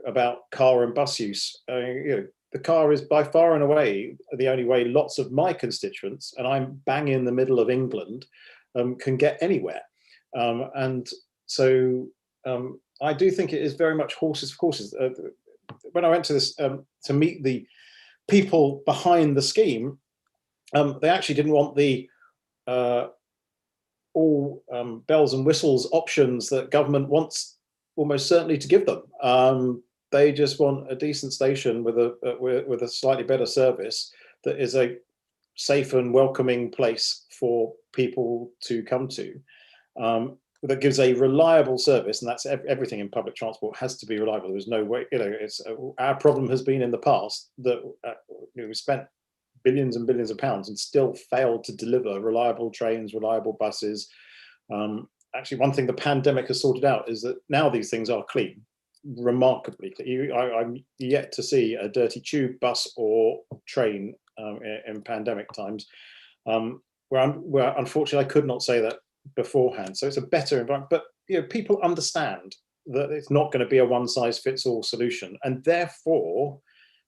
B: about car and bus use. The car is by far and away the only way lots of my constituents, and I'm bang in the middle of England, can get anywhere. And so I do think it is very much horses for courses. When I went to this to meet the people behind the scheme, they actually didn't want the all bells and whistles options that government wants almost certainly to give them. They just want a decent station with a slightly better service that is a safe and welcoming place for people to come to, that gives a reliable service, and that's everything in public transport has to be reliable. There's no way, it's our problem has been in the past that we spent billions and billions of pounds and still failed to deliver reliable trains, reliable buses. Actually, one thing the pandemic has sorted out is that now these things are clean, remarkably clean. I'm yet to see a dirty tube, bus or train in pandemic times, where unfortunately I could not say that beforehand. So it's a better environment, but people understand that it's not going to be a one size fits all solution, and therefore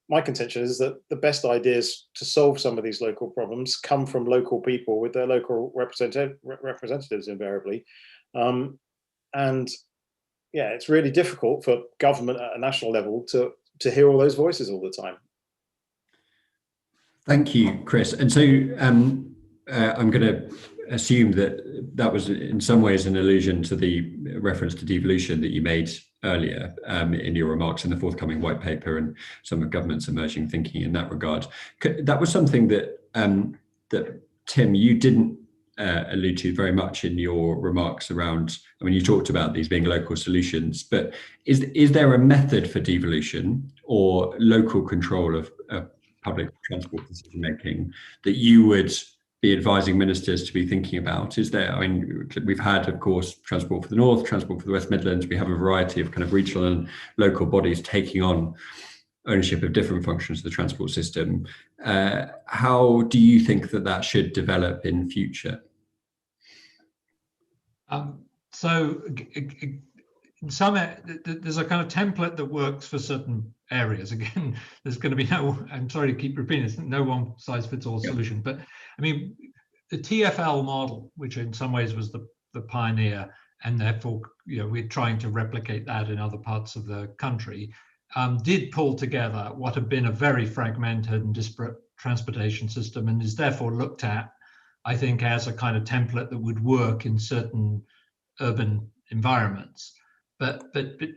B: my contention is that the best ideas to solve some of these local problems come from local people with their local representatives invariably. And yeah, it's really difficult for government at a national level to hear all those voices all the time.
A: Thank you, Chris. And so I'm going to assume that was in some ways an allusion to the reference to devolution that you made earlier in your remarks in the forthcoming white paper and some of government's emerging thinking in that regard. That was something that that Tim, you didn't allude to very much in your remarks around. I mean, you talked about these being local solutions, but is there a method for devolution or local control of public transport decision making that you would be advising ministers to be thinking about? Is there, I mean, we've had, of course, Transport for the North, Transport for the West Midlands. We have a variety of kind of regional and local bodies taking on ownership of different functions of the transport system. How do you think that should develop in future?
C: So in some, there's a kind of template that works for certain areas. Again, there's going to be no, I'm sorry to keep repeating this, no one size fits all solution. But I mean, the TfL model, which in some ways was the pioneer, and therefore, you know, we're trying to replicate that in other parts of the country, did pull together what had been a very fragmented and disparate transportation system, and is therefore looked at, I think, as a kind of template that would work in certain urban environments. But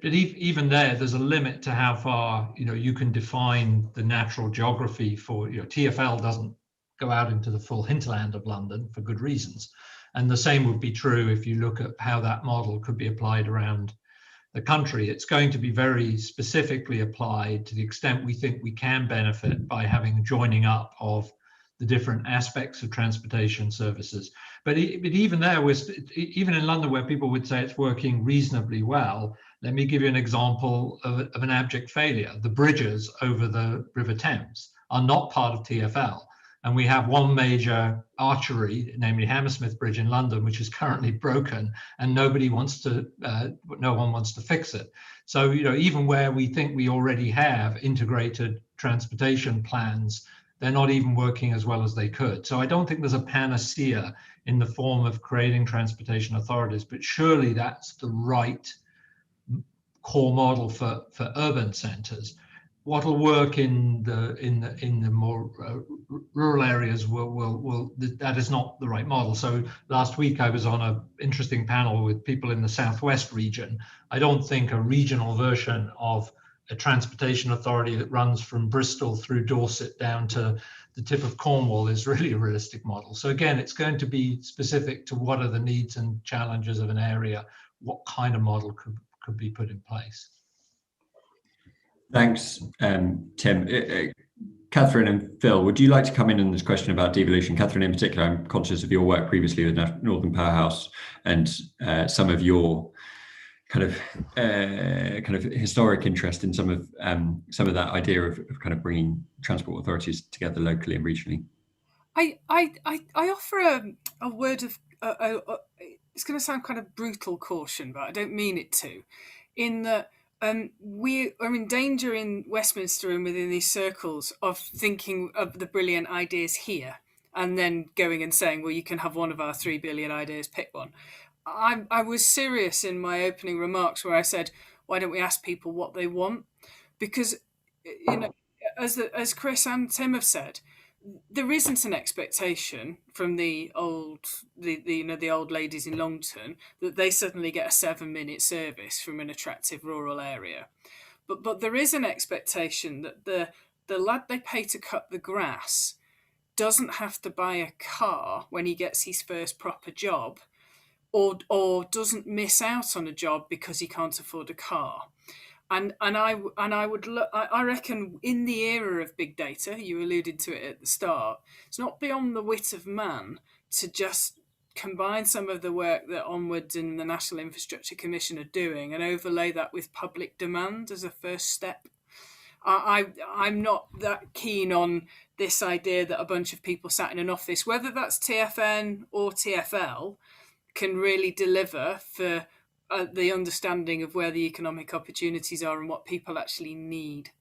C: even there's a limit to how far, you know, you can define the natural geography for, you know, TfL doesn't go out into the full hinterland of London for good reasons. And the same would be true if you look at how that model could be applied around the country. It's going to be very specifically applied to the extent we think we can benefit by having joining up of the different aspects of transportation services. But even there, even in London, where people would say it's working reasonably well, let me give you an example of an abject failure. The bridges over the River Thames are not part of TfL. And we have one major artery, namely Hammersmith Bridge in London, which is currently broken, and no one wants to fix it. So, you know, even where we think we already have integrated transportation plans, they're not even working as well as they could. So I don't think there's a panacea in the form of creating transportation authorities, but surely that's the right core model for urban centres. What'll work in the more rural areas that is not the right model. So last week I was on an interesting panel with people in the Southwest region. I don't think a regional version of a transportation authority that runs from Bristol through Dorset down to the tip of Cornwall is really a realistic model. So again, it's going to be specific to what are the needs and challenges of an area, what kind of model could be put in place.
A: Thanks, Tim. Catherine and Phil, would you like to come in on this question about devolution? Catherine, in particular, I'm conscious of your work previously with Northern Powerhouse and some of your kind of historic interest in some of that idea of kind of bringing transport authorities together locally and regionally. I
D: offer a word of it's going to sound kind of brutal caution, but I don't mean it to, in that we are in danger in Westminster and within these circles of thinking of the brilliant ideas here and then going and saying, well, you can have one of our 3 billion ideas, pick one. I was serious in my opening remarks where I said, why don't we ask people what they want? Because, you know, as Chris and Tim have said, there isn't an expectation from the old ladies in Longton that they suddenly get a 7-minute service from an attractive rural area. But there is an expectation that the lad they pay to cut the grass doesn't have to buy a car when he gets his first proper job, or doesn't miss out on a job because he can't afford a car. And I reckon in the era of big data, you alluded to it at the start, it's not beyond the wit of man to just combine some of the work that Onwards and the National Infrastructure Commission are doing and overlay that with public demand as a first step. I'm not that keen on this idea that a bunch of people sat in an office, whether that's TfN or TfL, can really deliver for the understanding of where the economic opportunities are and what people actually need.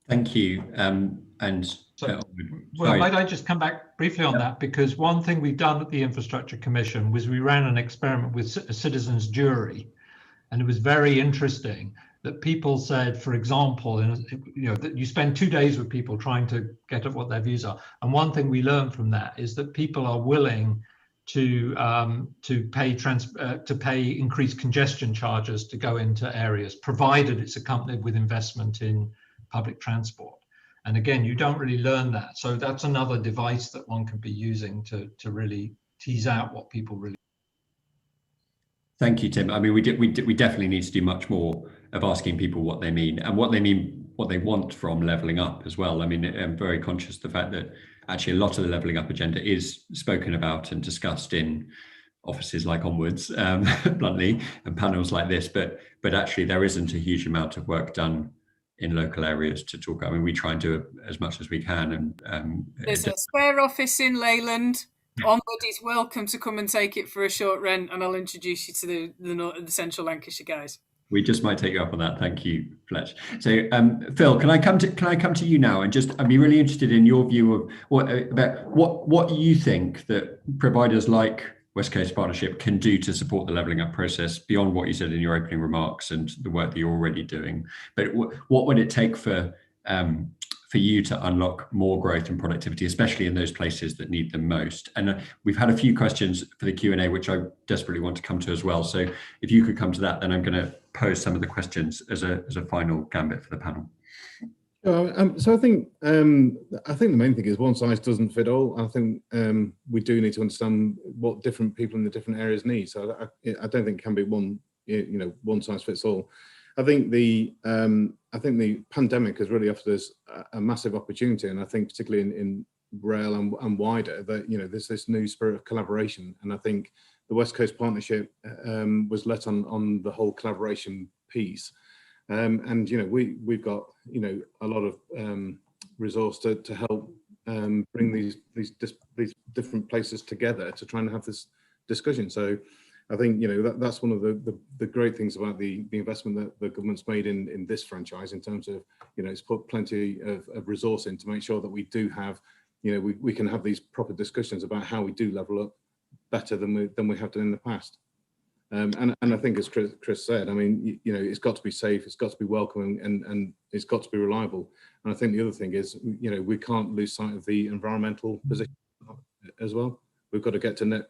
A: Thank you.
C: Well, might I just come back briefly on that? Because one thing we've done at the Infrastructure Commission was we ran an experiment with a citizens' jury, and it was very interesting that people said, for example, that you spend 2 days with people trying to get at what their views are. And one thing we learned from that is that people are willing to pay increased congestion charges to go into areas, provided it's accompanied with investment in public transport. And again, you don't really learn that. So that's another device that one can be using to really tease out what people really.
A: Thank you, Tim. I mean, we definitely need to do much more of asking people what they mean and what they want from levelling up as well. I mean, I'm very conscious of the fact that actually a lot of the levelling up agenda is spoken about and discussed in offices like Onwards, bluntly, and panels like this, but actually there isn't a huge amount of work done in local areas to talk. I mean, we try and do as much as we can. And
D: there's a spare office in Leyland. Onward is welcome to come and take it for a short rent, and I'll introduce you to the Central Lancashire guys.
A: We just might take you up on that. Thank you, Fletch. So, Phil, can I come to you now, and I'd be really interested in your view of what you think that providers like West Coast Partnership can do to support the levelling up process beyond what you said in your opening remarks and the work that you're already doing. But what would it take for you to unlock more growth and productivity, especially in those places that need them most? And we've had a few questions for the Q&A, which I desperately want to come to as well. So if you could come to that, then I'm going to pose some of the questions as a final gambit for the panel.
E: So I think the main thing is one size doesn't fit all. I think we do need to understand what different people in the different areas need. So I don't think it can be one size fits all. I think the pandemic has really offered us a massive opportunity, and I think particularly in rail and wider that there's this new spirit of collaboration, and I think the West Coast Partnership was let on the whole collaboration piece. And we've got a lot of resource to help bring these different places together to try and have this discussion. So I think that's one of the great things about the investment that the government's made in this franchise, in terms of it's put plenty of resource in to make sure that we do have we can have these proper discussions about how we do level up better than we have done in the past. And I think, as Chris said, I mean, it's got to be safe, it's got to be welcoming, and it's got to be reliable. And I think the other thing is, we can't lose sight of the environmental position as well. We've got to get to net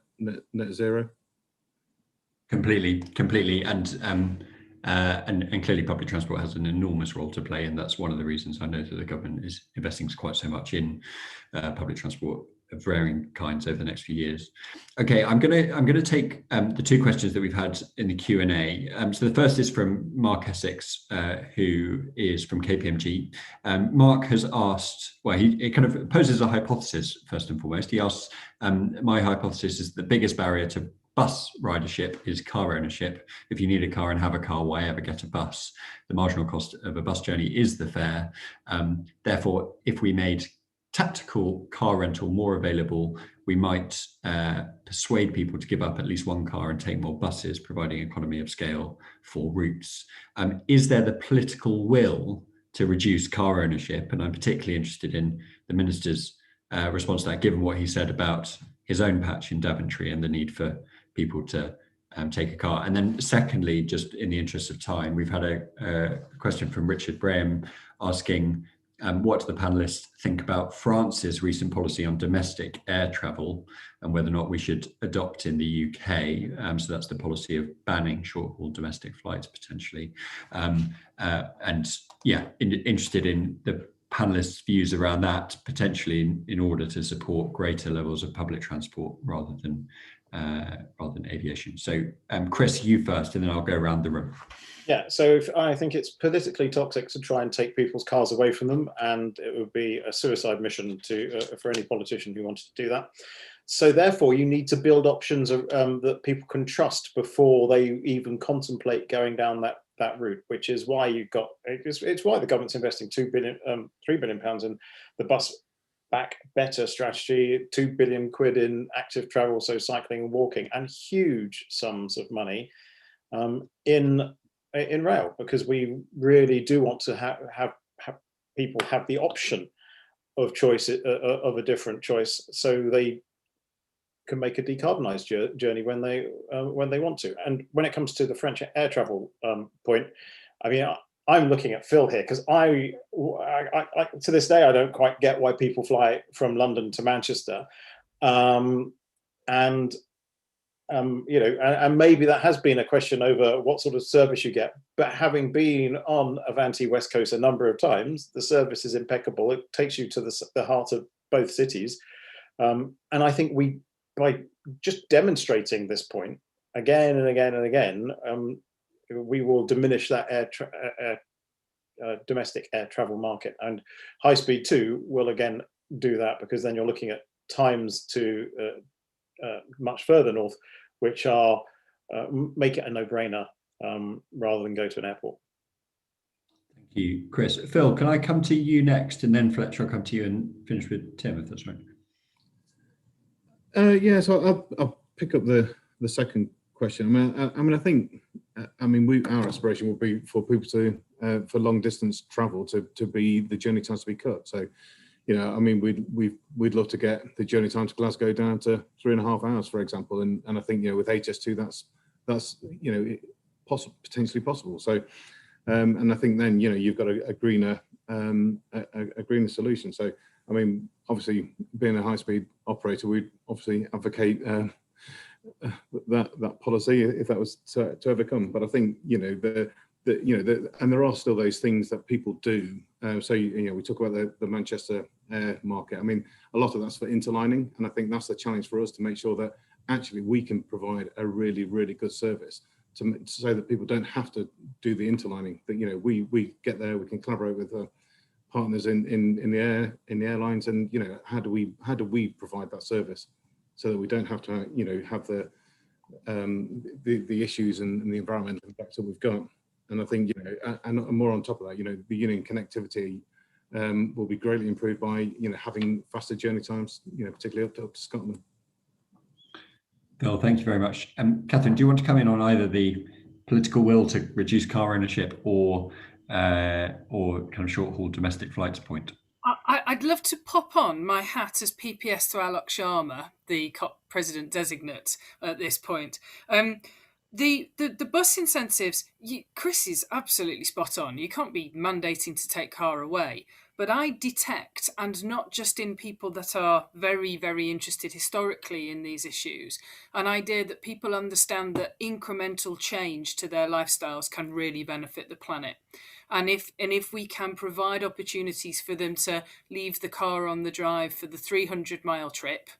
E: zero. Completely, and clearly public transport has an enormous role to play, and that's one of the reasons I know that the government is investing quite so much in public transport of varying kinds over the next few years. Okay, I'm gonna take the two questions that we've had in the Q&A. So the first is from Mark Essex, who is from KPMG. Mark has asked, well, he kind of poses a hypothesis first and foremost. He asks, my hypothesis is the biggest barrier to bus ridership is car ownership. If you need a car and have a car, why ever get a bus? The marginal cost of a bus journey is the fare. Therefore, if we made tactical car rental more available, we might persuade people to give up at least one car and take more buses, providing economy of scale for routes. Is there the political will to reduce car ownership? And I'm particularly interested in the Minister's response to that, given what he said about his own patch in Daventry and the need for people to take a car. And then secondly, just in the interest of time, we've had a question from Richard Graham asking, what do the panelists think about France's recent policy on domestic air travel and whether or not we should adopt in the UK? So that's the policy of banning short-haul domestic flights potentially. And yeah, interested in the panelists' views around that, potentially in order to support greater levels of public transport rather than aviation. So Chris, you first, and then I'll go around the room.
B: Yeah, so I think it's politically toxic to try and take people's cars away from them, and it would be a suicide mission for any politician who wanted to do that. So therefore, you need to build options that people can trust before they even contemplate going down that route, which is why it's why the government's investing £3 billion in the bus back better strategy, £2 billion in active travel, so cycling and walking, and huge sums of money in rail, because we really do want to have people have the option of choice, of a different choice, so they can make a decarbonised journey when they want to. And when it comes to the French air travel point, I mean, I'm looking at Phil here, because I to this day I don't quite get why people fly from London to Manchester, and maybe that has been a question over what sort of service you get. But having been on Avanti West Coast a number of times, the service is impeccable. It takes you to the heart of both cities, and I think by just demonstrating this point again and again and again, we will diminish that domestic air travel market. And high speed 2 will again do that, because then you're looking at times to much further north, which are make it a no-brainer rather than go to an airport.
A: Thank you, Chris. Phil, can I come to you next, and then Fletcher, I'll come to you and finish with Tim, if that's right.
E: Yeah, so I'll pick up the second question. I think our aspiration would be for people to for long distance travel to be the journey times to be cut. So, we'd love to get the journey time to Glasgow down to 3.5 hours, for example. And I think with HS2 that's potentially possible. So, and I think then you've got a greener solution. So, obviously, being a high-speed operator, we'd obviously advocate that policy if that was to overcome. But I think and there are still those things that people do. So we talk about the Manchester air market. A lot of that's for interlining, and I think that's the challenge for us, to make sure that actually we can provide a really, really good service so that people don't have to do the interlining. That we get there, we can collaborate with partners in the airlines, and how do we provide that service so that we don't have to have the issues and the environmental impacts that we've got. And I think and more on top of that, the union connectivity will be greatly improved by having faster journey times, particularly up to Scotland.
A: Phil, thank you very much. Catherine, do you want to come in on either the political will to reduce car ownership or kind of short-haul domestic flights point?
D: I'd love to pop on my hat as PPS to Alok Sharma, the COP president designate at this point. The bus incentives, Chris is absolutely spot on. You can't be mandating to take car away. But I detect, and not just in people that are very, very interested historically in these issues, an idea that people understand that incremental change to their lifestyles can really benefit the planet. And if we can provide opportunities for them to leave the car on the drive for the 300-mile trip,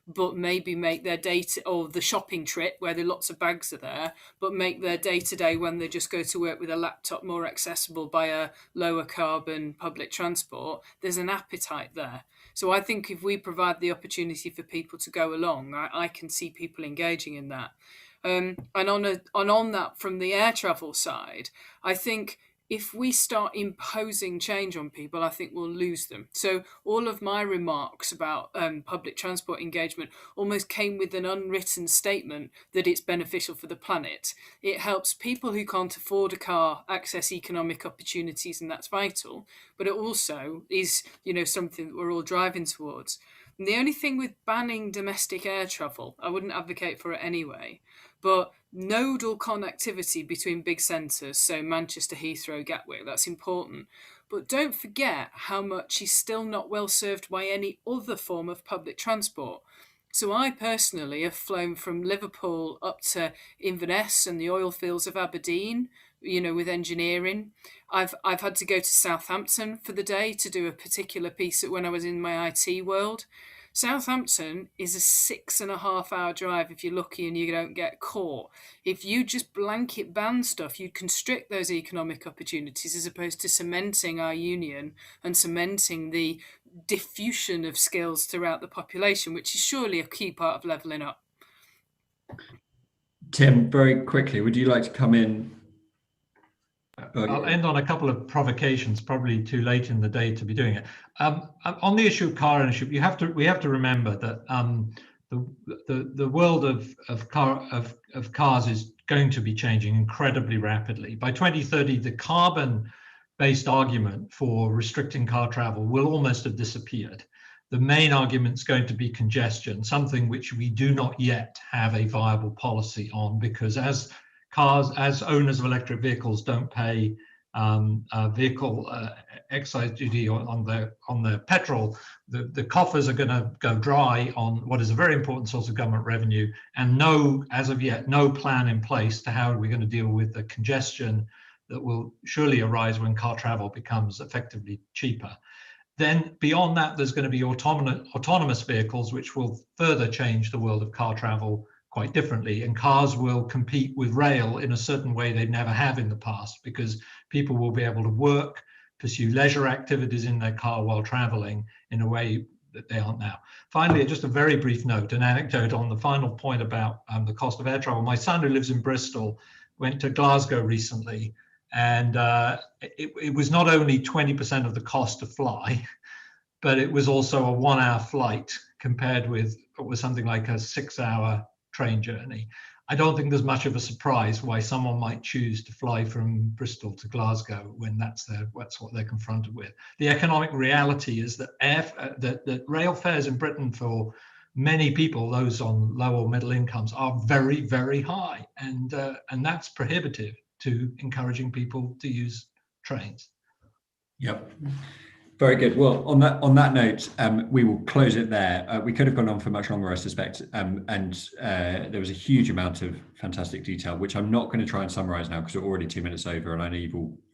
D: but maybe make their or the shopping trip where lots of bags are there, but make their day-to-day when they just go to work with a laptop more accessible by a lower carbon public transport, there's an appetite there. So I think if we provide the opportunity for people to go along, I can see people engaging in that. And on that, from the air travel side, I think if we start imposing change on people, I think we'll lose them. So all of my remarks about public transport engagement almost came with an unwritten statement that it's beneficial for the planet. It helps people who can't afford a car access economic opportunities, and that's vital. But it also is, something that we're all driving towards. And the only thing with banning domestic air travel, I wouldn't advocate for it anyway, but nodal connectivity between big centres, so Manchester, Heathrow, Gatwick, that's important. But don't forget how much is still not well served by any other form of public transport. So I personally have flown from Liverpool up to Inverness and the oil fields of Aberdeen, with engineering. I've had to go to Southampton for the day to do a particular piece when I was in my IT world. Southampton is a 6.5 hour drive if you're lucky and you don't get caught. If you just blanket ban stuff, you'd constrict those economic opportunities as opposed to cementing our union and cementing the diffusion of skills throughout the population, which is surely a key part of levelling up.
A: Tim, very quickly, would you like to come in?
C: I'll end on a couple of provocations, probably too late in the day to be doing it. On the issue of car ownership, we have to remember that the world of cars is going to be changing incredibly rapidly. By 2030, the carbon based argument for restricting car travel will almost have disappeared. The main argument is going to be congestion, something which we do not yet have a viable policy on, because as owners of electric vehicles don't pay vehicle excise duty on their petrol, the coffers are going to go dry on what is a very important source of government revenue, and as of yet, no plan in place to how we're going to deal with the congestion that will surely arise when car travel becomes effectively cheaper. Then beyond that, there's going to be autonomous vehicles, which will further change the world of car travel quite differently. And cars will compete with rail in a certain way they never have in the past, because people will be able to work, pursue leisure activities in their car while traveling in a way that they aren't now. Finally, just a very brief note, an anecdote on the final point about the cost of air travel. My son, who lives in Bristol, went to Glasgow recently, and it was not only 20% of the cost to fly, but it was also a 1-hour flight compared with what was something like a 6-hour train journey. I don't think there's much of a surprise why someone might choose to fly from Bristol to Glasgow when that's what they're confronted with. The economic reality is that that rail fares in Britain for many people, those on low or middle incomes, are very, very high, and that's prohibitive to encouraging people to use trains.
A: Yep. Very good. Well, on that note, we will close it there. We could have gone on for much longer, I suspect, and there was a huge amount of fantastic detail, which I'm not going to try and summarize now because we're already 2 minutes over, and I know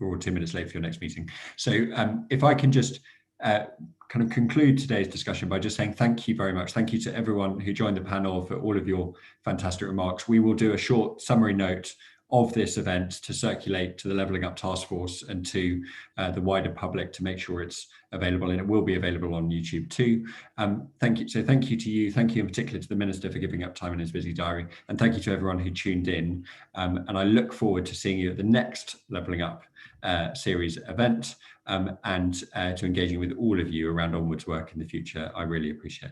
A: you're 2 minutes late for your next meeting. So if I can just kind of conclude today's discussion by just saying thank you very much. Thank you to everyone who joined the panel for all of your fantastic remarks. We will do a short summary note of this event to circulate to the Levelling Up Task Force and to the wider public to make sure it's available, and it will be available on YouTube too. Thank you. So thank you to you. Thank you in particular to the Minister for giving up time in his busy diary. And thank you to everyone who tuned in. And I look forward to seeing you at the next Levelling Up series event and to engaging with all of you around onwards work in the future. I really appreciate it.